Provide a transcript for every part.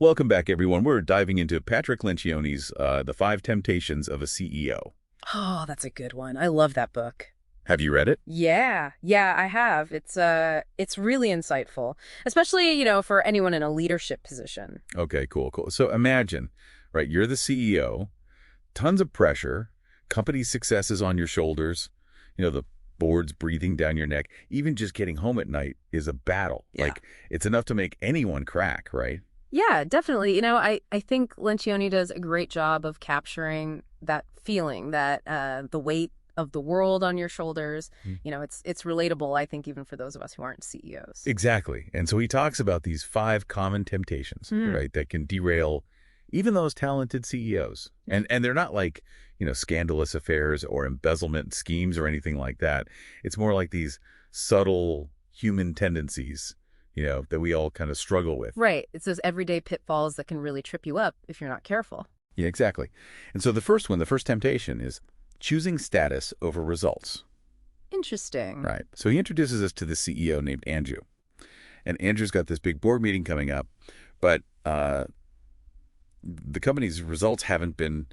Welcome back, everyone. We're diving into Patrick Lencioni's The Five Temptations of a CEO. Oh, that's a good one. I love that book. Have you read it? Yeah, I have. It's really insightful, especially, for anyone in a leadership position. Okay, cool. So imagine, right, you're the CEO, tons of pressure, company success is on your shoulders, the board's breathing down your neck. Even just getting home at night is a battle. Yeah. It's enough to make anyone crack, right? Yeah, definitely. I think Lencioni does a great job of capturing that feeling, that the weight of the world on your shoulders. Mm. It's relatable, I think, even for those of us who aren't CEOs. Exactly. And so he talks about these five common temptations, Mm. right, that can derail even those talented CEOs. And they're not like, scandalous affairs or embezzlement schemes or anything like that. It's more like these subtle human tendencies, that we all kind of struggle with. Right. It's those everyday pitfalls that can really trip you up if you're not careful. Yeah, exactly. And so the first temptation is choosing status over results. Interesting. Right. So he introduces us to the CEO named Andrew. And Andrew's got this big board meeting coming up, but the company's results haven't been,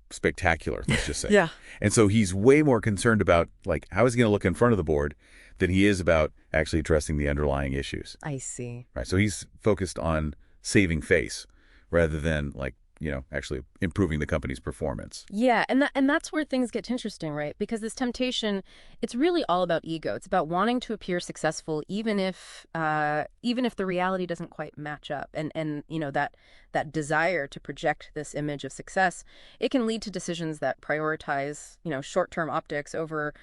spectacular, let's just say. Yeah. And so he's way more concerned about, like, how is he going to look in front of the board than he is about actually addressing the underlying issues. I see. Right. So he's focused on saving face rather than, actually improving the company's performance. Yeah, and that's where things get interesting, right? Because this temptation, it's really all about ego. It's about wanting to appear successful, even if the reality doesn't quite match up. And that desire to project this image of success, it can lead to decisions that prioritize short-term optics over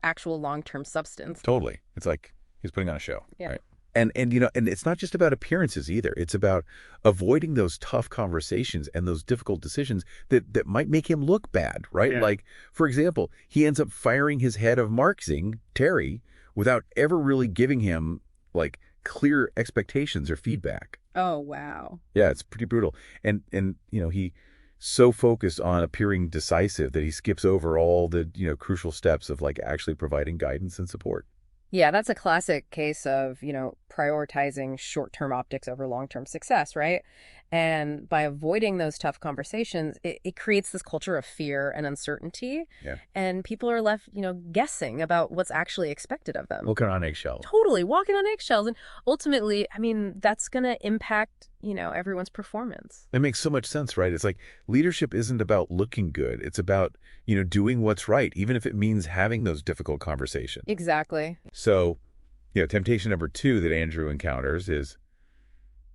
actual long-term substance. Totally. It's like he's putting on a show. Yeah. Right. And it's not just about appearances either. It's about avoiding those tough conversations and those difficult decisions that might make him look bad, right? Yeah. Like, for example, he ends up firing his head of marketing, Terry, without ever really giving him, like, clear expectations or feedback. Oh, wow. Yeah, it's pretty brutal. And he so focused on appearing decisive that he skips over all the, crucial steps of, like, actually providing guidance and support. Yeah, that's a classic case of, prioritizing short-term optics over long-term success, right? And by avoiding those tough conversations, it creates this culture of fear and uncertainty. Yeah. And people are left, guessing about what's actually expected of them. Walking on eggshells. Totally, walking on eggshells. And ultimately, that's going to impact, everyone's performance. It makes so much sense, right? It's like leadership isn't about looking good. It's about, doing what's right, even if it means having those difficult conversations. Exactly. So, temptation number 2 that Andrew encounters is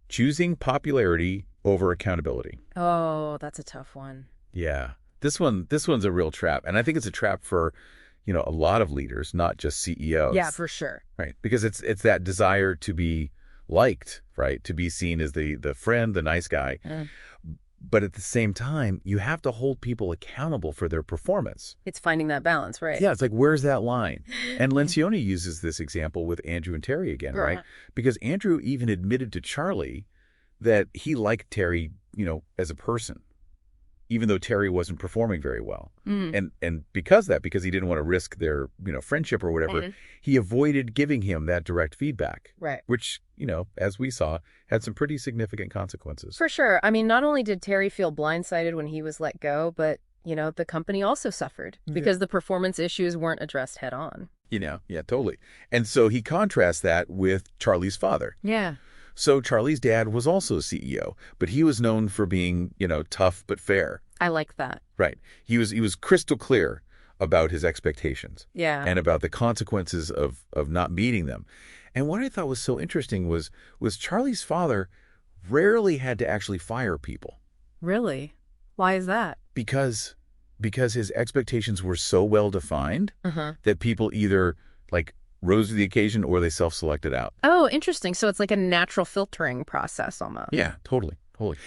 choosing popularity over accountability. Oh, that's a tough one. Yeah. This one's a real trap. And I think it's a trap for, a lot of leaders, not just CEOs. Yeah, for sure. Right. Because it's that desire to be liked, right? To be seen as the friend, the nice guy. Mm. But at the same time, you have to hold people accountable for their performance. It's finding that balance, right? Yeah, it's like, where's that line? And Lencioni uses this example with Andrew and Terry again, right? Because Andrew even admitted to Charlie that he liked Terry, as a person, even though Terry wasn't performing very well. Mm. And because he didn't want to risk their, friendship or whatever, he avoided giving him that direct feedback. Right. Which, as we saw, had some pretty significant consequences. For sure. I mean, not only did Terry feel blindsided when he was let go, but, the company also suffered because the performance issues weren't addressed head on. Yeah, totally. And so he contrasts that with Charlie's father. Yeah. So Charlie's dad was also a CEO, but he was known for being, tough but fair. I like that. Right. He was crystal clear about his expectations. Yeah. And about the consequences of not meeting them. And what I thought was so interesting was Charlie's father rarely had to actually fire people. Really? Why is that? Because his expectations were so well defined that people either, like, rose to the occasion or they self-selected out. Oh, interesting. So it's like a natural filtering process almost. Yeah, totally.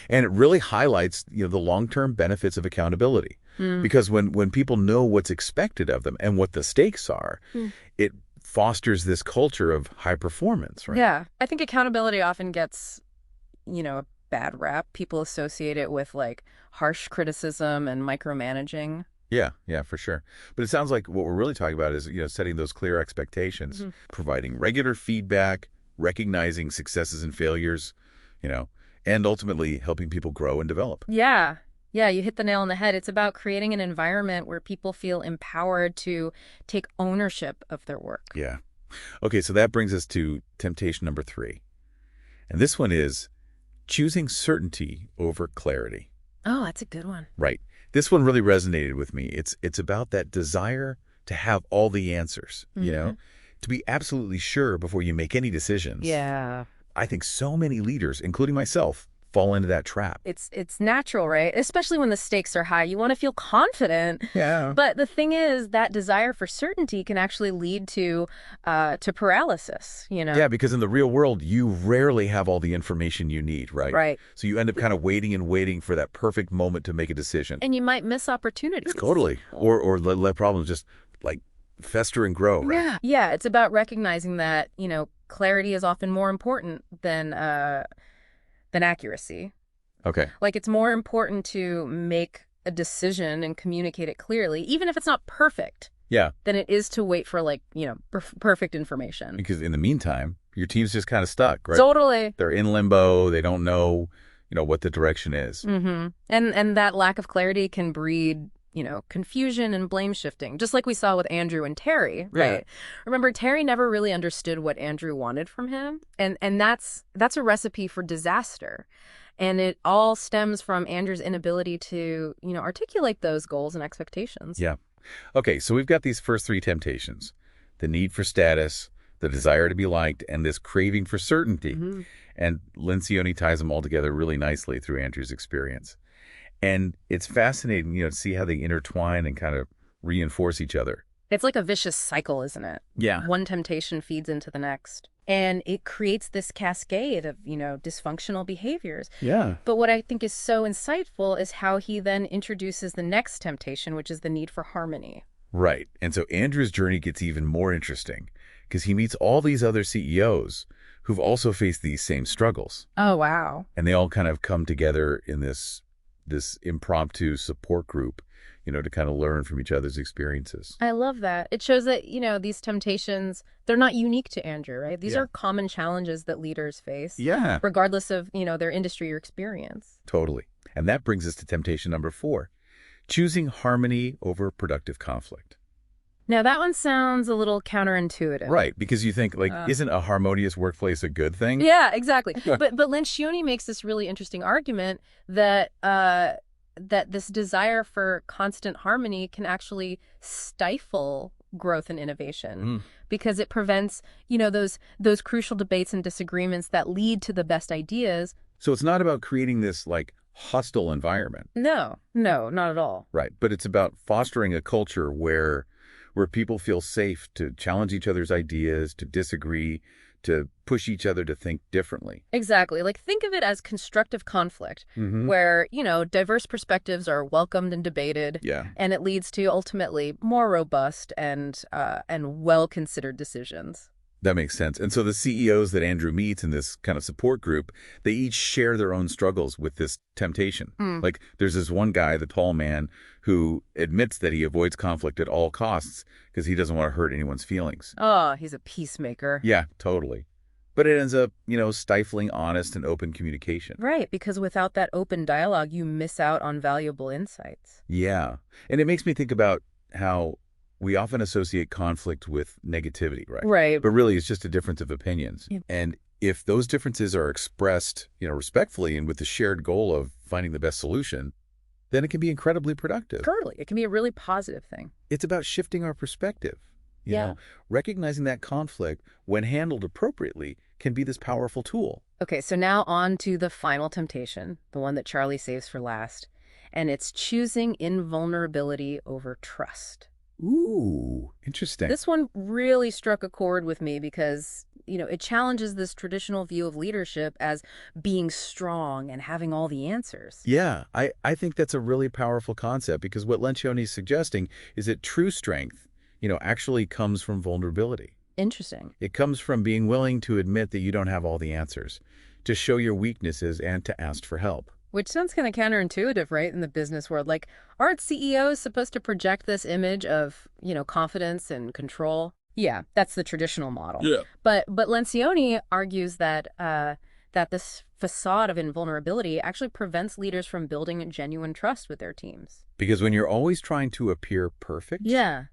And it really highlights, the long-term benefits of accountability. Because when people know what's expected of them and what the stakes are, it fosters this culture of high performance, right? Yeah. I think accountability often gets, a bad rap. People associate it with, like, harsh criticism and micromanaging. Yeah, for sure. But it sounds like what we're really talking about is, setting those clear expectations, providing regular feedback, recognizing successes and failures, you know, and ultimately helping people grow and develop. Yeah. Yeah, you hit the nail on the head. It's about creating an environment where people feel empowered to take ownership of their work. Yeah. Okay, so that brings us to temptation number 3. And this one is choosing certainty over clarity. Oh, that's a good one. Right. This one really resonated with me. It's about that desire to have all the answers, to be absolutely sure before you make any decisions. Yeah. I think so many leaders, including myself, fall into that trap. It's natural, right? Especially when the stakes are high. You want to feel confident. Yeah. But the thing is, that desire for certainty can actually lead to paralysis, Yeah, because in the real world, you rarely have all the information you need, right? Right. So you end up kind of waiting and waiting for that perfect moment to make a decision. And you might miss opportunities. Totally. Or let problems just like fester and grow, right? Yeah. Yeah, it's about recognizing that, clarity is often more important than accuracy. Okay. Like, it's more important to make a decision and communicate it clearly, even if it's not perfect. Yeah. Than it is to wait for, perfect information. Because in the meantime, your team's just kind of stuck, right? Totally. They're in limbo. They don't know, what the direction is. Mm-hmm. And that lack of clarity can breed, confusion and blame shifting, just like we saw with Andrew and Terry, right? Yeah. Remember, Terry never really understood what Andrew wanted from him, and that's a recipe for disaster. And it all stems from Andrew's inability to, articulate those goals and expectations. Yeah. Okay, so we've got these first 3 temptations: the need for status, the desire to be liked, and this craving for certainty. Mm-hmm. And Lencioni ties them all together really nicely through Andrew's experience. And it's fascinating, to see how they intertwine and kind of reinforce each other. It's like a vicious cycle, isn't it? Yeah. One temptation feeds into the next. And it creates this cascade of, dysfunctional behaviors. Yeah. But what I think is so insightful is how he then introduces the next temptation, which is the need for harmony. Right. And so Andrew's journey gets even more interesting because he meets all these other CEOs who've also faced these same struggles. Oh, wow. And they all kind of come together in this impromptu support group, to kind of learn from each other's experiences. I love that. It shows that, these temptations, they're not unique to Andrew, right? These are common challenges that leaders face. Yeah. Regardless of, their industry or experience. Totally. And that brings us to temptation number 4, choosing harmony over productive conflict. Now, that one sounds a little counterintuitive. Right, because you think, isn't a harmonious workplace a good thing? Yeah, exactly. But Lencioni makes this really interesting argument that that this desire for constant harmony can actually stifle growth and innovation because it prevents, those crucial debates and disagreements that lead to the best ideas. So it's not about creating this hostile environment. No, not at all. Right, but it's about fostering a culture where people feel safe to challenge each other's ideas, to disagree, to push each other to think differently. Exactly. Like, think of it as constructive conflict, where, diverse perspectives are welcomed and debated. Yeah. And it leads to ultimately more robust and well-considered decisions. That makes sense. And so the CEOs that Andrew meets in this kind of support group, they each share their own struggles with this temptation. Like, there's this one guy, the tall man, who admits that he avoids conflict at all costs because he doesn't want to hurt anyone's feelings. Oh, he's a peacemaker. Yeah, totally. But it ends up, stifling honest and open communication. Right, because without that open dialogue, you miss out on valuable insights. Yeah. And it makes me think about how we often associate conflict with negativity, right? Right. But really, it's just a difference of opinions. Yeah. And if those differences are expressed, respectfully and with the shared goal of finding the best solution, then it can be incredibly productive. Totally. It can be a really positive thing. It's about shifting our perspective. Yeah. Recognizing that conflict, when handled appropriately, can be this powerful tool. Okay, so now on to the final temptation, the one that Charlie saves for last. And it's choosing invulnerability over trust. Ooh, interesting. This one really struck a chord with me because, it challenges this traditional view of leadership as being strong and having all the answers. Yeah, I think that's a really powerful concept because what Lencioni is suggesting is that true strength, actually comes from vulnerability. Interesting. It comes from being willing to admit that you don't have all the answers, to show your weaknesses and to ask for help. Which sounds kind of counterintuitive, right, in the business world. Like, aren't CEOs supposed to project this image of, confidence and control? Yeah, that's the traditional model. Yeah. But Lencioni argues that that this facade of invulnerability actually prevents leaders from building genuine trust with their teams. Because when you're always trying to appear perfect, Yeah.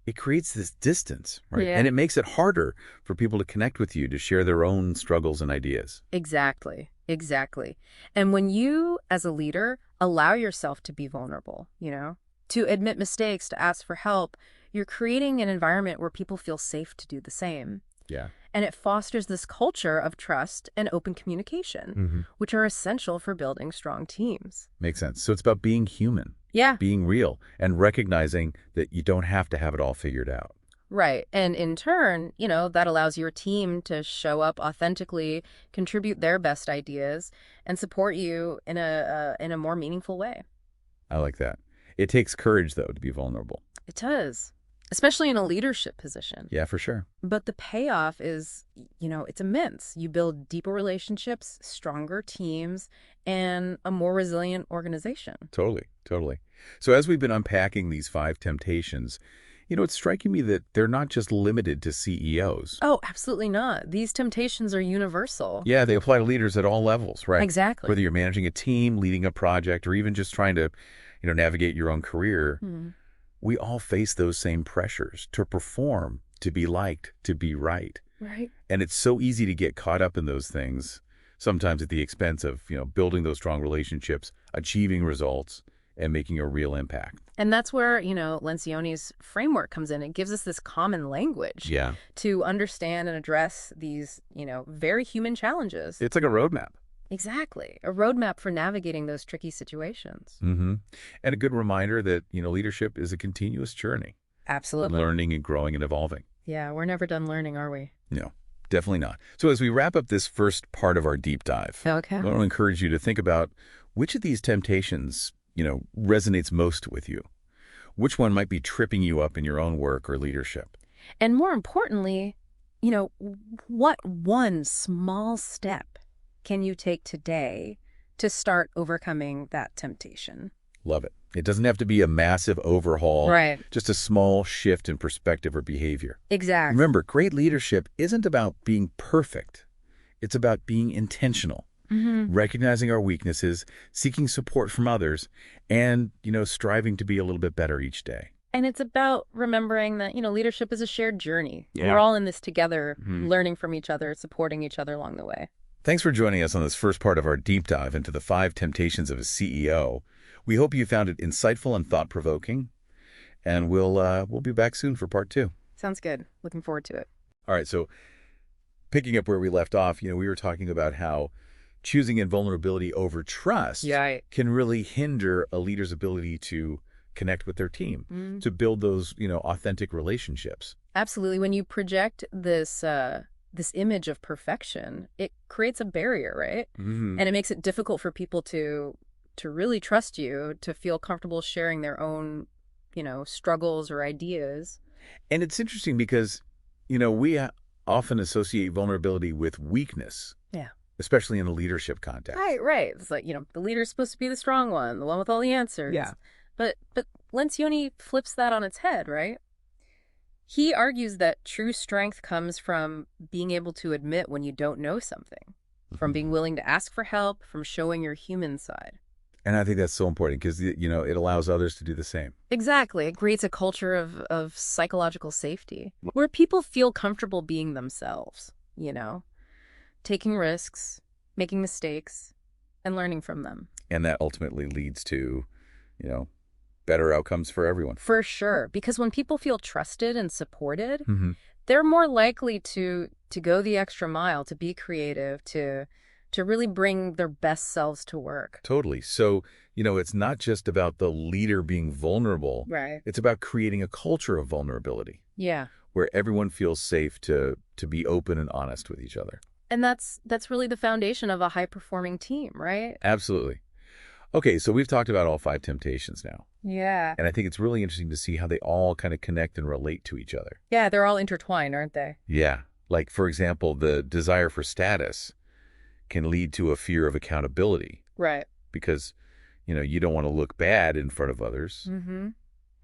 it creates this distance, right? Yeah. And it makes it harder for people to connect with you, to share their own struggles and ideas. Exactly. Exactly. And when you, as a leader, allow yourself to be vulnerable, to admit mistakes, to ask for help, you're creating an environment where people feel safe to do the same. Yeah. And it fosters this culture of trust and open communication, which are essential for building strong teams. Makes sense. So it's about being human, Yeah. being real, and recognizing that you don't have to have it all figured out. Right. And in turn, that allows your team to show up authentically, contribute their best ideas, and support you in a more meaningful way. I like that. It takes courage, though, to be vulnerable. It does, especially in a leadership position. Yeah, for sure. But the payoff is, it's immense. You build deeper relationships, stronger teams, and a more resilient organization. Totally, totally. So as we've been unpacking these 5 temptations, it's striking me that they're not just limited to CEOs. Oh, absolutely not. These temptations are universal. Yeah, they apply to leaders at all levels, right? Exactly. Whether you're managing a team, leading a project, or even just trying to, navigate your own career, we all face those same pressures to perform, to be liked, to be right. Right. And it's so easy to get caught up in those things, sometimes at the expense of, building those strong relationships, achieving results, and making a real impact. And that's where, Lencioni's framework comes in. It gives us this common language to understand and address these, very human challenges. It's like a roadmap. Exactly. A roadmap for navigating those tricky situations. And a good reminder that, leadership is a continuous journey. Absolutely. Learning and growing and evolving. Yeah, we're never done learning, are we? No, definitely not. So as we wrap up this first part of our deep dive, Okay. I want to encourage you to think about which of these temptations resonates most with you. Which one might be tripping you up in your own work or leadership? And more importantly, what one small step can you take today to start overcoming that temptation? Love it. It doesn't have to be a massive overhaul. Right. Just a small shift in perspective or behavior. Exactly. Remember, great leadership isn't about being perfect. It's about being intentional. Recognizing our weaknesses, seeking support from others, and, striving to be a little bit better each day. And it's about remembering that, leadership is a shared journey. Yeah. We're all in this together, learning from each other, supporting each other along the way. Thanks for joining us on this first part of our deep dive into the 5 temptations of a CEO. We hope you found it insightful and thought-provoking, and we'll be back soon for part 2. Sounds good. Looking forward to it. All right, so picking up where we left off, we were talking about how choosing invulnerability over trust can really hinder a leader's ability to connect with their team, to build those, authentic relationships. Absolutely. When you project this image of perfection, it creates a barrier, right? And it makes it difficult for people to really trust you, to feel comfortable sharing their own, struggles or ideas. And it's interesting because, we often associate vulnerability with weakness. Yeah. Especially in a leadership context. Right. It's like, the leader's supposed to be the strong one, the one with all the answers. Yeah. But Lencioni flips that on its head, right? He argues that true strength comes from being able to admit when you don't know something, from being willing to ask for help, from showing your human side. And I think that's so important because, it allows others to do the same. Exactly. It creates a culture of psychological safety where people feel comfortable being themselves, taking risks, making mistakes, and learning from them. And that ultimately leads to, better outcomes for everyone. For sure. Because when people feel trusted and supported, they're more likely to go the extra mile, to be creative, to really bring their best selves to work. Totally. So, it's not just about the leader being vulnerable. Right. It's about creating a culture of vulnerability. Yeah. Where everyone feels safe to be open and honest with each other. And that's really the foundation of a high-performing team, right? Absolutely. Okay, so we've talked about all 5 temptations now. Yeah. And I think it's really interesting to see how they all kind of connect and relate to each other. Yeah, they're all intertwined, aren't they? Yeah. Like, for example, the desire for status can lead to a fear of accountability. Right. Because, you don't want to look bad in front of others.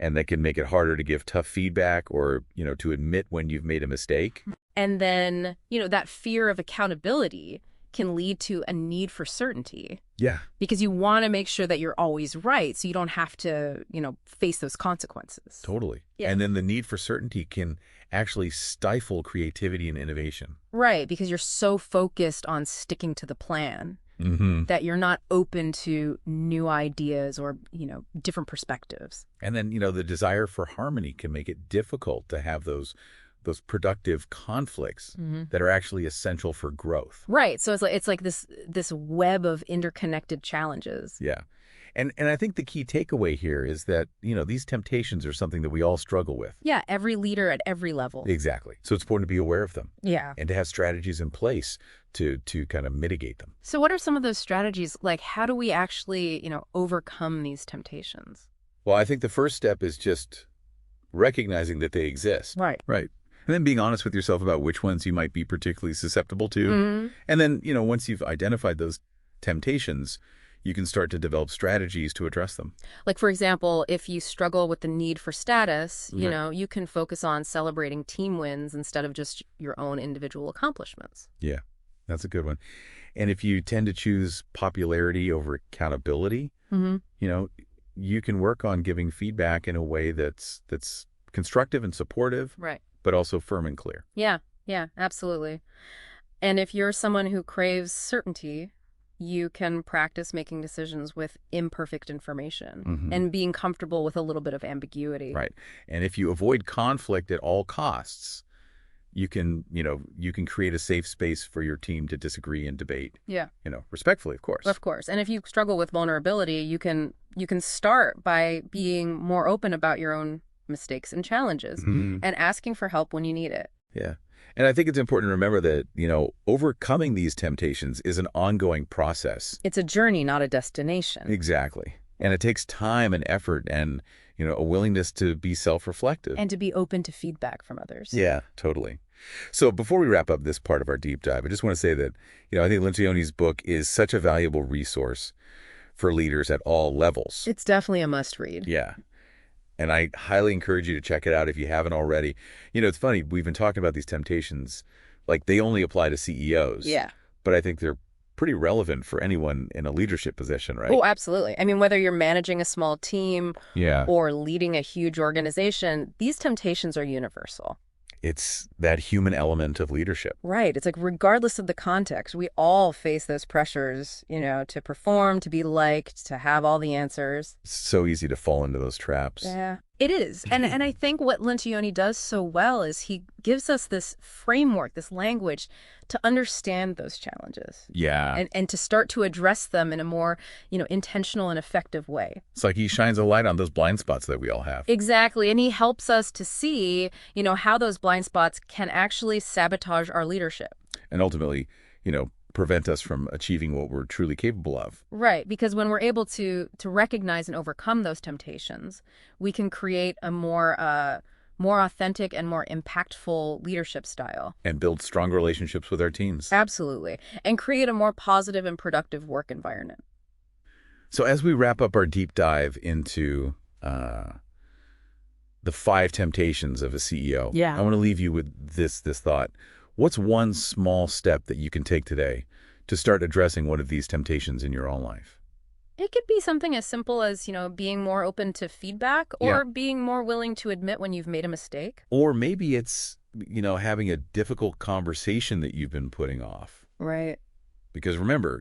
And that can make it harder to give tough feedback or, to admit when you've made a mistake. And then, that fear of accountability can lead to a need for certainty Yeah, because you want to make sure that you're always right so you don't have to, face those consequences. totally. Yeah. And then the need for certainty can actually stifle creativity and innovation. Right, because you're so focused on sticking to the plan Mm-hmm. that you're not open to new ideas or, different perspectives. And then, the desire for harmony can make it difficult to have those productive conflicts that are actually essential for growth. Right. So it's like this web of interconnected challenges. Yeah. And I think the key takeaway here is that, these temptations are something that we all struggle with. Yeah, every leader at every level. Exactly. So it's important to be aware of them Yeah. and to have strategies in place to kind of mitigate them. So what are some of those strategies? Like, how do we actually, overcome these temptations? Well, I think the first step is just recognizing that they exist. Right. Right. And then being honest with yourself about which ones you might be particularly susceptible to. Mhm. And then, once you've identified those temptations, you can start to develop strategies to address them. Like, for example, if you struggle with the need for status, Right. you can focus on celebrating team wins instead of just your own individual accomplishments. Yeah, that's a good one. And if you tend to choose popularity over accountability, Mm-hmm. you can work on giving feedback in a way that's constructive and supportive, Right. but also firm and clear. Yeah. Yeah, absolutely. And if you're someone who craves certainty, you can practice making decisions with imperfect information Mhm. and being comfortable with a little bit of ambiguity. Right. And if you avoid conflict at all costs, you can create a safe space for your team to disagree and debate, Yeah. respectfully, of course. Of course. And if you struggle with vulnerability, you can start by being more open about your own mistakes and challenges Mhm. and asking for help when you need it. Yeah. And I think it's important to remember that, overcoming these temptations is an ongoing process. It's a journey, not a destination. Exactly. And it takes time and effort and, a willingness to be self-reflective. And to be open to feedback from others. Yeah, totally. So before we wrap up this part of our deep dive, I just want to say that, I think Lencioni's book is such a valuable resource for leaders at all levels. It's definitely a must read. Yeah. And I highly encourage you to check it out if you haven't already. It's funny, we've been talking about these temptations, like they only apply to CEOs. Yeah. But I think they're pretty relevant for anyone in a leadership position, right? Oh, absolutely. I mean, whether you're managing a small team Yeah. or leading a huge organization, these temptations are universal. It's that human element of leadership. Right. It's like regardless of the context, we all face those pressures, to perform, to be liked, to have all the answers. It's so easy to fall into those traps. Yeah, it is. And I think what Lencioni does so well is he gives us this framework, this language to understand those challenges Yeah. and to start to address them in a more, intentional and effective way. It's like he shines a light on those blind spots that we all have. Exactly. And he helps us to see, how those blind spots can actually sabotage our leadership. And ultimately, prevent us from achieving what we're truly capable of. Right, because when we're able to recognize and overcome those temptations, we can create a more authentic and more impactful leadership style. And build strong relationships with our teams. Absolutely. And create a more positive and productive work environment. So as we wrap up our deep dive into the 5 temptations of a CEO, Yeah. I want to leave you with this thought. What's one small step that you can take today to start addressing one of these temptations in your own life? It could be something as simple as, being more open to feedback or Yeah. being more willing to admit when you've made a mistake. Or maybe it's, having a difficult conversation that you've been putting off. Right. Because remember,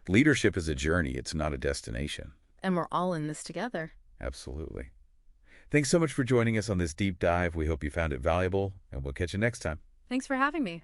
leadership is a journey. It's not a destination. And we're all in this together. Absolutely. Thanks so much for joining us on this deep dive. We hope you found it valuable, and we'll catch you next time. Thanks for having me.